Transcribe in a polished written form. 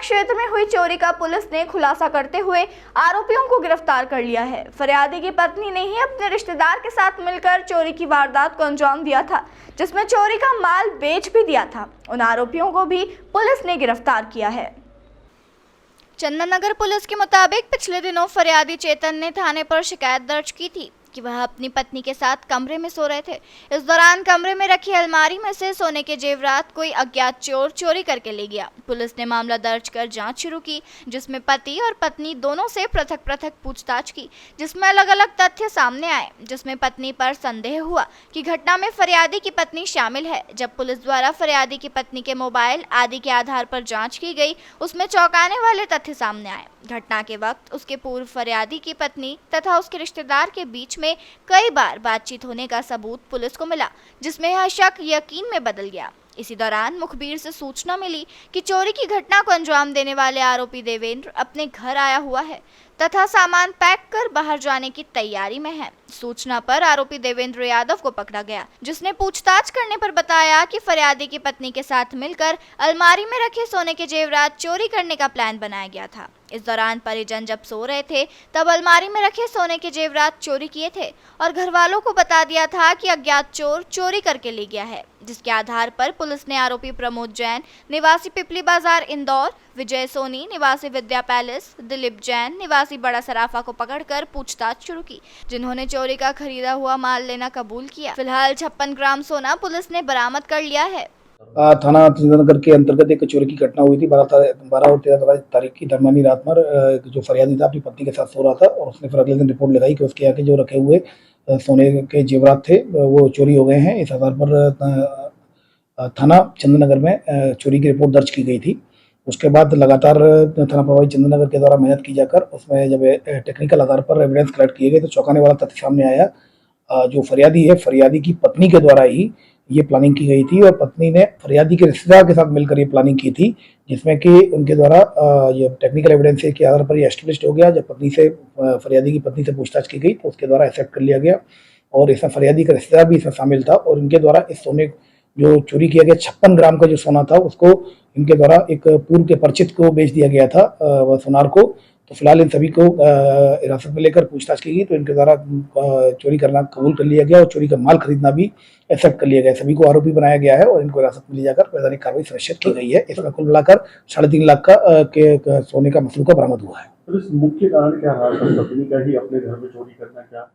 क्षेत्र में हुई चोरी का पुलिस ने खुलासा करते हुए आरोपियों को गिरफ्तार कर लिया है। फरियादी की पत्नी ने ही अपने रिश्तेदार के साथ मिलकर चोरी की वारदात को अंजाम दिया था, जिसमें चोरी का माल बेच भी दिया था। उन आरोपियों को भी पुलिस ने गिरफ्तार किया है। चंदननगर पुलिस के मुताबिक पिछले दिनों फरियादी चेतन ने थाने पर शिकायत दर्ज की थी कि वह अपनी पत्नी के साथ कमरे में सो रहे थे। इस दौरान कमरे में रखी अलमारी में से सोने के जेवरात कोई अज्ञात चोर चोरी करके ले गया। पुलिस ने मामला दर्ज कर जांच शुरू की, जिसमें पति और पत्नी दोनों से पृथक पृथक पूछताछ की, जिसमें अलग अलग तथ्य सामने आए। जिसमें पत्नी पर संदेह हुआ कि घटना में फरियादी की पत्नी शामिल है। जब पुलिस द्वारा फरियादी की पत्नी के मोबाइल आदि के आधार पर जाँच की गई, उसमें चौंकाने वाले तथ्य सामने आए। घटना के वक्त उसके पूर्व फरियादी की पत्नी तथा उसके रिश्तेदार के बीच में कई बार बातचीत होने का सबूत पुलिस को मिला, जिसमें यह शक यकीन में बदल गया। इसी दौरान मुखबिर से सूचना मिली कि चोरी की घटना को अंजाम देने वाले आरोपी देवेंद्र अपने घर आया हुआ है तथा सामान पैक कर बाहर जाने की तैयारी में है। सूचना पर आरोपी देवेंद्र यादव को पकड़ा गया, जिसने पूछताछ करने पर बताया कि फरियादी की पत्नी के साथ मिलकर अलमारी में रखे सोने के जेवरात चोरी करने का प्लान बनाया गया था। इस दौरान परिजन जब सो रहे थे तब अलमारी में रखे सोने के जेवरात चोरी किए थे और घर वालों को बता दिया था कि अज्ञात चोर चोरी करके ले गया है, जिसके आधार पर पुलिस ने आरोपी प्रमोद जैन निवासी पिपली बाजार इंदौर, विजय सोनी निवासी विद्या पैलेस, दिलीप जैन निवासी बड़ा सराफा को पकड़कर पूछताछ शुरू की, जिन्होंने चोरी का खरीदा हुआ माल लेना कबूल किया। फिलहाल 56 ग्राम सोना पुलिस ने बरामद कर लिया है। थाना चंदननगर के अंतर्गत एक चोरी की घटना हुई थी 12 और 13 तारीख की दरमियानी रात पर। जो फरियादी था अपनी पत्नी के साथ सो रहा था और उसने फिर अगले दिन रिपोर्ट लगाई कि उसके आगे जो रखे हुए सोने के जेवरात थे वो चोरी हो गए हैं। इस आधार पर थाना चंदननगर में चोरी की रिपोर्ट दर्ज की गई थी। उसके बाद लगातार थाना प्रभारी चंदननगर के द्वारा मेहनत की जाकर उसमें जब टेक्निकल आधार पर एविडेंस कलेक्ट किए गए तो चौंकाने वाला तथ्य सामने आया। जो फरियादी है, फरियादी की पत्नी के द्वारा ही ये प्लानिंग की गई थी और पत्नी ने फरियादी के रिश्तेदार के साथ मिलकर ये प्लानिंग की थी, जिसमें कि उनके द्वारा ये टेक्निकल एविडेंस के आधार पर ये एस्टेब्लिश हो गया। जब फरियादी की पत्नी से पूछताछ की गई तो उसके द्वारा एक्सेप्ट कर लिया गया और इसमें फरियादी का रिश्तेदार भी इसमें शामिल था और इनके द्वारा इस सोने जो चोरी किया गया 56 ग्राम का जो सोना था उसको इनके द्वारा एक पूर्व के परिचित को बेच दिया गया था वह सोनार को। तो फिलहाल इन सभी को हिरासत में लेकर पूछताछ की गई तो इनके द्वारा चोरी करना कबूल कर लिया गया और चोरी का माल खरीदना भी एक्सेप्ट कर लिया गया। सभी को आरोपी बनाया गया है और इनको हिरासत में ले जाकर वैधानिक कार्रवाई सुनिश्चित की गई है। इसमें कुल मिलाकर 3.5 लाख का सोने का मसरूका बरामद हुआ है। मुख्य कारण क्या रहा? पत्नी का ही अपने घर में चोरी करना क्या?